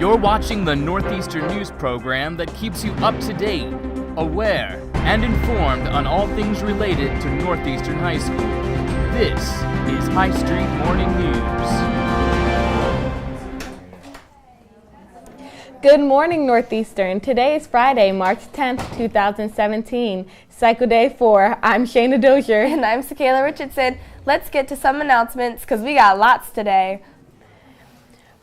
You're watching the Northeastern News program that keeps you up to date, aware, and informed on all things related to Northeastern High School. This is High Street Morning News. Good morning, Northeastern. Today is Friday, March 10th, 2017. Cycle Day 4. I'm Shayna Dozier. And I'm Sakayla Richardson. Let's get to some announcements because we got lots today.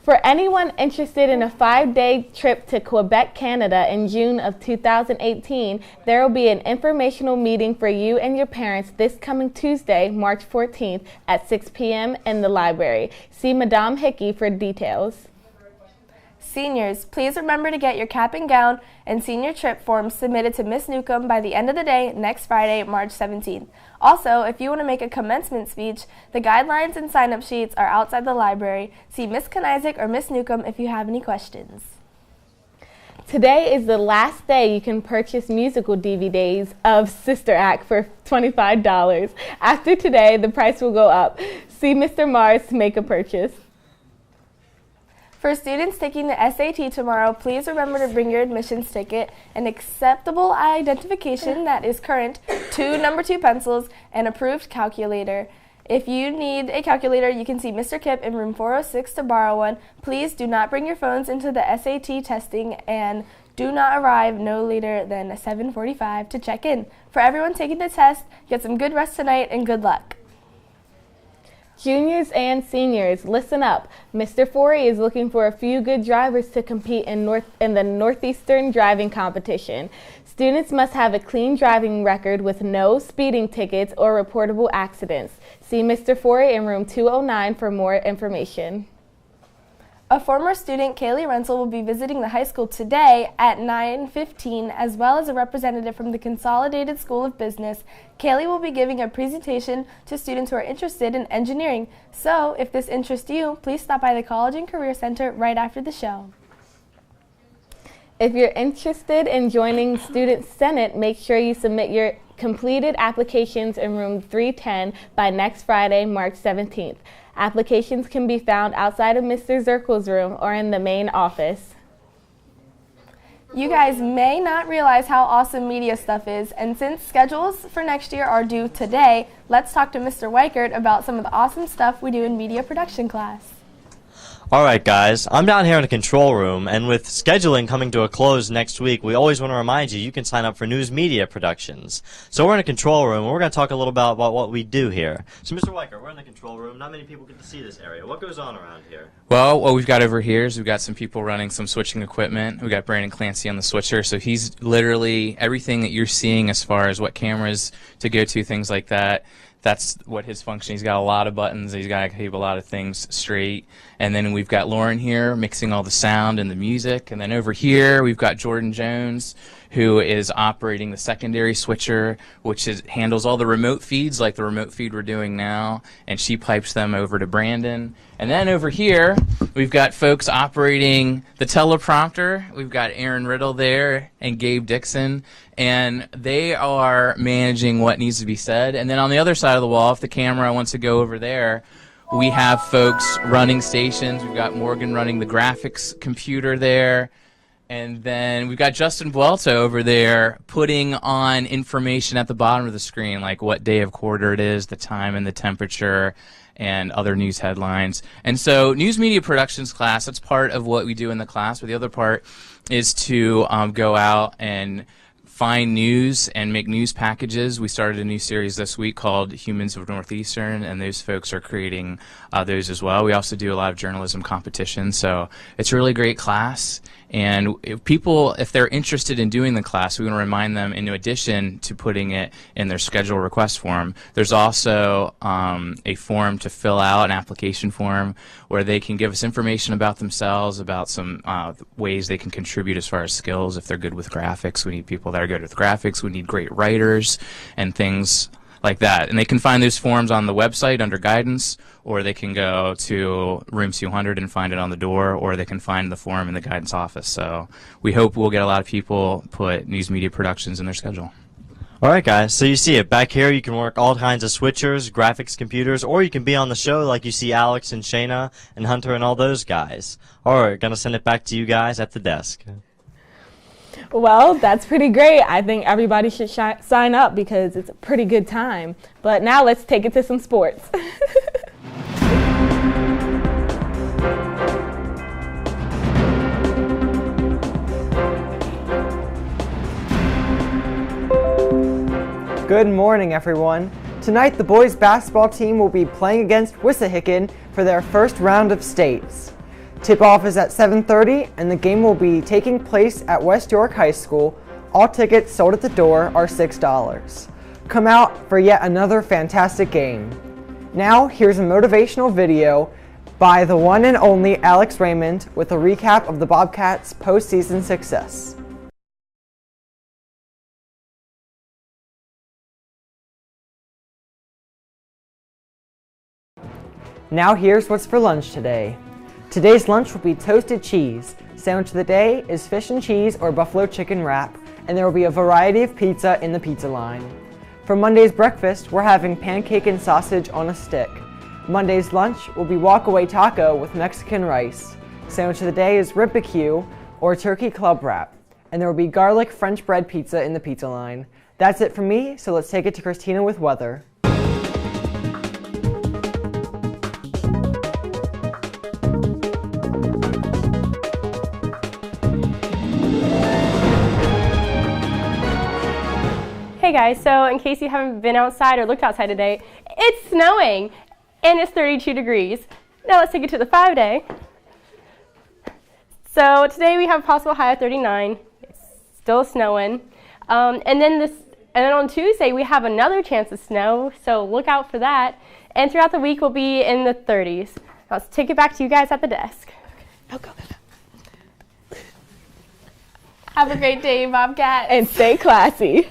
For anyone interested in a 5-day trip to Quebec, Canada in June of 2018, there will be an informational meeting for you and your parents this coming Tuesday, March 14th at 6 p.m. in the library. See Madame Hickey for details. Seniors, please remember to get your cap and gown and senior trip forms submitted to Miss Newcomb by the end of the day next Friday, March 17th. Also, if you want to make a commencement speech, the guidelines and sign-up sheets are outside the library. See Miss Kanizik or Miss Newcomb if you have any questions. Today is the last day you can purchase musical DVDs of Sister Act for $25. After today, the price will go up. See Mr. Mars to make a purchase. For students taking the SAT tomorrow, please remember to bring your admissions ticket, an acceptable identification that is current, 2 number 2 pencils, and approved calculator. If you need a calculator, you can see Mr. Kipp in room 406 to borrow one. Please do not bring your phones into the SAT testing and do not arrive no later than 7:45 to check in. For everyone taking the test, get some good rest tonight and good luck. Juniors and seniors, listen up. Mr. Forey is looking for a few good drivers to compete in the Northeastern driving competition. Students must have a clean driving record with no speeding tickets or reportable accidents. See Mr. Forey in room 209 for more information. A former student, Kaylee Rensel, will be visiting the high school today at 9:15, as well as a representative from the Consolidated School of Business. Kaylee will be giving a presentation to students who are interested in engineering. So, if this interests you, please stop by the College and Career Center right after the show. If you're interested in joining Student Senate, make sure you submit your completed applications in room 310 by next Friday, March 17th. Applications can be found outside of Mr. Zirkel's room or in the main office. You guys may not realize how awesome media stuff is, and since schedules for next year are due today, let's talk to Mr. Weichert about some of the awesome stuff we do in media production class. Alright guys, I'm down here in the control room, and with scheduling coming to a close next week, we always want to remind you can sign up for news media productions. So we're in a control room, and we're going to talk a little about what we do here. So Mr. Weichert, we're in the control room. Not many people get to see this area. What goes on around here? Well, what we've got over here is we've got some people running some switching equipment. We've got Brandon Clancy on the switcher, so he's literally everything that you're seeing as far as what cameras to go to, things like that. That's what his function. He's got a lot of buttons. He's got to keep a lot of things straight. And then we've got Lauren here mixing all the sound and the music. And then over here we've got Jordan Jones, who is operating the secondary switcher, which handles all the remote feeds like the remote feed we're doing now. And she pipes them over to Brandon. And then over here we've got folks operating the teleprompter. We've got Aaron Riddle there and Gabe Dixon. And they are managing what needs to be said. And then on the other side of the wall, if the camera wants to go over there, we have folks running stations. We've got Morgan running the graphics computer there. And then we've got Justin Vuelta over there putting on information at the bottom of the screen, like what day of quarter it is, the time and the temperature, and other news headlines. And so news media productions class, that's part of what we do in the class. But the other part is to go out and find news and make news packages. We started a new series this week called Humans of Northeastern, and those folks are creating those as well. We also do a lot of journalism competitions, so it's a really great class. And if they're interested in doing the class, we want to remind them, in addition to putting it in their schedule request form, there's also a form to fill out, an application form, where they can give us information about themselves, about some ways they can contribute as far as skills. If they're good with graphics, we need people that are good with graphics. We need great writers and things like that. And they can find those forms on the website under guidance, or they can go to room 200 and find it on the door, or they can find the form in the guidance office. So we hope we'll get a lot of people put news media productions in their schedule. Alright guys, so you see it. Back here you can work all kinds of switchers, graphics computers, or you can be on the show like you see Alex and Shayna and Hunter and all those guys. Alright, gonna send it back to you guys at the desk. Well, that's pretty great. I think everybody should sign up because it's a pretty good time. But now let's take it to some sports. Good morning, everyone. Tonight, the boys basketball team will be playing against Wissahickon for their first round of states. Tip-off is at 7:30, and the game will be taking place at West York High School. All tickets sold at the door are $6. Come out for yet another fantastic game. Now, here's a motivational video by the one and only Alex Raymond with a recap of the Bobcats' postseason success. Now here's what's for lunch today. Today's lunch will be toasted cheese. Sandwich of the day is fish and cheese or buffalo chicken wrap, and there will be a variety of pizza in the pizza line. For Monday's breakfast, we're having pancake and sausage on a stick. Monday's lunch will be walkaway taco with Mexican rice. Sandwich of the day is ribbecue or turkey club wrap, and there will be garlic French bread pizza in the pizza line. That's it from me, so let's take it to Christina with weather. Hey guys, so in case you haven't been outside or looked outside today, it's snowing and it's 32 degrees. Now let's take it to the 5-day. So today we have a possible high of 39. It's still snowing. And then on Tuesday we have another chance of snow, so look out for that. And throughout the week we'll be in the 30s. Now let's take it back to you guys at the desk. Okay. Have a great day, Bobcat. And stay classy.